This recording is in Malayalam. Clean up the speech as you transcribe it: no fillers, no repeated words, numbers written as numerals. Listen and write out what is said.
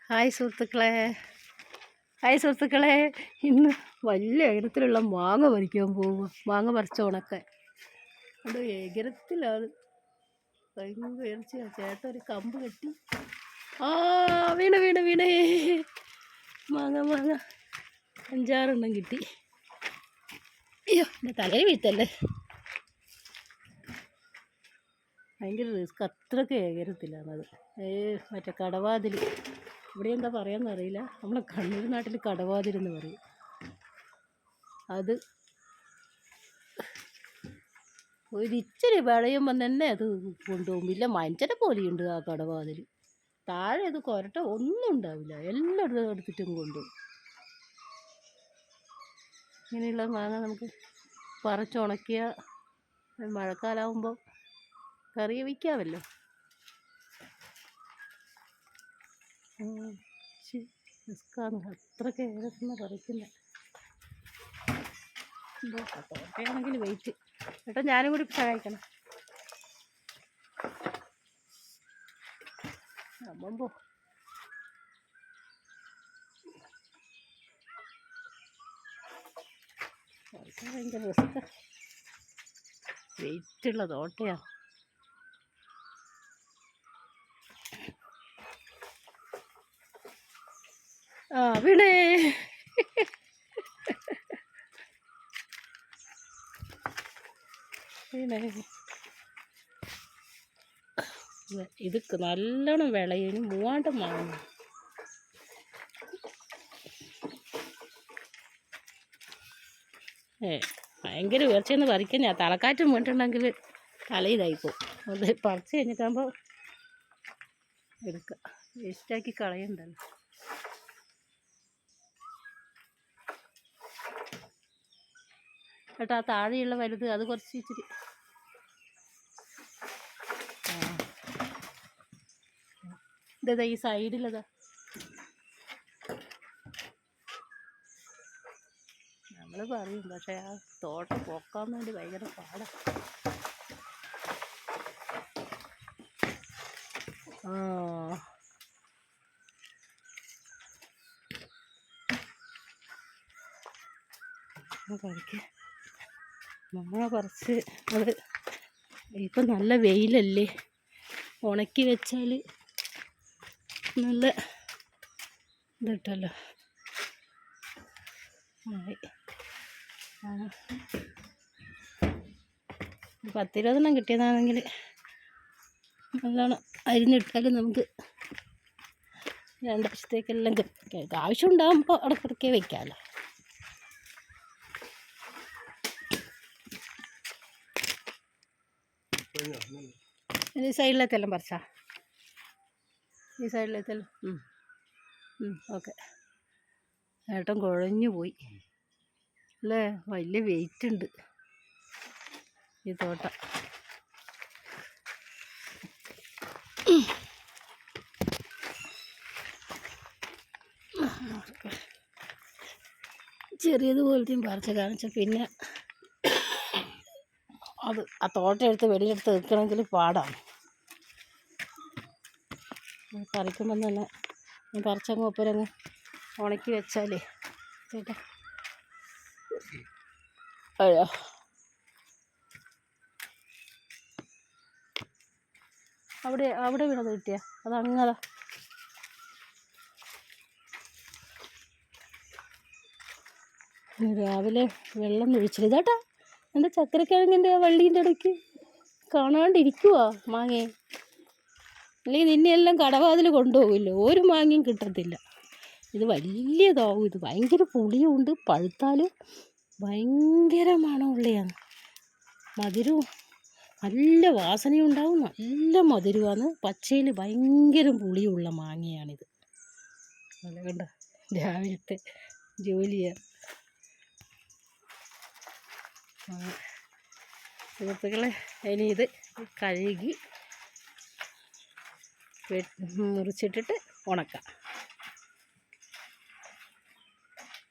ഹായ് സുഹൃത്തുക്കളെ, ഇന്ന് വലിയ ഉയരത്തിലുള്ള മാങ്ങ പറിക്കാൻ പോകുക. മാങ്ങ പറിച്ച ഉണക്കാൻ അത് ഏകരത്തിലാണ്. ഭയങ്കര ഉയർച്ചയാണ്. ചേട്ടൻ ഒരു കമ്പ് കെട്ടി വീണേ മാങ്ങ 5-6 കിട്ടി. അയ്യോ, എൻ്റെ തലയിൽ വീഴ്ത്തല്ലേ. ഭയങ്കര റിസ്ക്. അത്രയ്ക്ക് ഏകരത്തിലാണത്. മറ്റേ കടവാതിൽ, ഇവിടെ എന്താ പറയാമെന്ന് അറിയില്ല. നമ്മളെ കണ്ണൂർ നാട്ടിൽ കടവാതിലെന്ന് പറയും. അത് ഒരിച്ചിരി വിളയുമ്പം തന്നെ അത് കൊണ്ടുപോകും. ഇല്ല, മനുഷ്യനെ പോലെയുണ്ട് ആ കടവാതിൽ. താഴെ അത് കൊരട്ട ഒന്നും ഉണ്ടാവില്ല, എല്ലായിടത്തും എടുത്തിട്ടും കൊണ്ടുപോകും. ഇങ്ങനെയുള്ള മാങ്ങ നമുക്ക് പറിച്ചുണക്കിയ മഴക്കാലമാകുമ്പോൾ കറി വയ്ക്കാമല്ലോ. റിസ്ക്കാണ്. അത്രയ്ക്ക് ഏകദേശം പറിക്കുന്നത്. തോട്ടയാണെങ്കിൽ വെയിറ്റ് കേട്ടോ. ഞാനും കൂടി സഹായിക്കണം. അമ്മമ്പോ ഭയങ്കര റിസ്ക്കാ. വെയിറ്റുള്ള തോട്ടയാണ്. വീണേ ഇത് നല്ലോണം വിളയിന് മൂവാണ്ടം വാങ്ങുന്നു. ഭയങ്കര ഉയർച്ചയെന്ന് പറിക്കാൻ ഞാൻ തലക്കാറ്റും വീണിട്ടുണ്ടെങ്കിൽ തലയിലായിപ്പോവും. അത് പറിച്ച് കഴിഞ്ഞിട്ടാകുമ്പോൾ എടുക്കുക. വേസ്റ്റാക്കി കളയണ്ടല്ലോ. കേട്ടോ, ആ താഴെയുള്ള വലുത് അത് കുറച്ച് ഇച്ചിരി ഇതാ ഈ സൈഡിലതാ. നമ്മൾ പറയും, പക്ഷേ ആ തോട്ടം പോക്കാൻ വേണ്ടി ഭയങ്കര പാടാണ്. മാങ്ങ പറിച്ച് അത് ഇപ്പം നല്ല വെയിലല്ലേ, ഉണക്കി വെച്ചാൽ നല്ല ഇതിട്ടല്ലോ. 10-20 കിട്ടിയതാണെങ്കിൽ നല്ലോണം അരിഞ്ഞിട്ടാൽ നമുക്ക് 2 വർഷത്തേക്കെല്ലാം ആവശ്യം ഉണ്ടാകുമ്പോൾ ഇടയ്ക്കിടയ്ക്ക് വയ്ക്കാമല്ലോ. ഈ സൈഡിലെത്തെല്ലാം പറിച്ചാ, ഈ സൈഡിലെത്തെല്ലാം ഓക്കെ. ഏട്ടൻ കുഴഞ്ഞു പോയി അല്ലേ. വലിയ വെയിറ്റ് ഉണ്ട് ഈ തോട്ടം. ചെറിയതുപോലത്തെയും പറിച്ച് കാണിച്ച പിന്നെ അത് ആ തോട്ടം എടുത്ത് വെളിയിലെടുത്ത് വെക്കണമെങ്കിൽ പാടാണ്. പറിക്കുമ്പം തന്നെ പറിച്ചങ്ങ് ഒപ്പരങ്ങ് ഉണക്കി വെച്ചാലേ ചേട്ടാ. അയ്യോ, അവിടെ വീണത് കിട്ടിയ അതങ്ങതാ. രാവിലെ വെള്ളം ഒഴിച്ചില്ല ചേട്ടാ. എൻ്റെ ചക്കരക്കിഴങ്ങിൻ്റെ ആ വള്ളീൻ്റെ ഇടയ്ക്ക് കാണാണ്ടിരിക്കുവാ മാങ്ങേ. അല്ലെങ്കിൽ നിന്നെയെല്ലാം കടവാതിൽ കൊണ്ടുപോകില്ലോ, ഒരു മാങ്ങയും കിട്ടത്തില്ല. ഇത് വലിയതാവും. ഇത് ഭയങ്കര പുളിയുണ്ട്. പഴുത്താൽ ഭയങ്കര മണമുള്ളതാണ്. മധുരവും നല്ല വാസനയും ഉണ്ടാവും, നല്ല മധുരമാണ്. പച്ചയിൽ ഭയങ്കര പുളിയുള്ള മാങ്ങയാണിത്. നല്ല കണ്ട രാവിലത്തെ ജോലിയാണ്. സുഹൃത്തുക്കളെ, ഇനി ഇത് കഴുകി മുറിച്ചിട്ടിട്ട് ഉണക്കാം.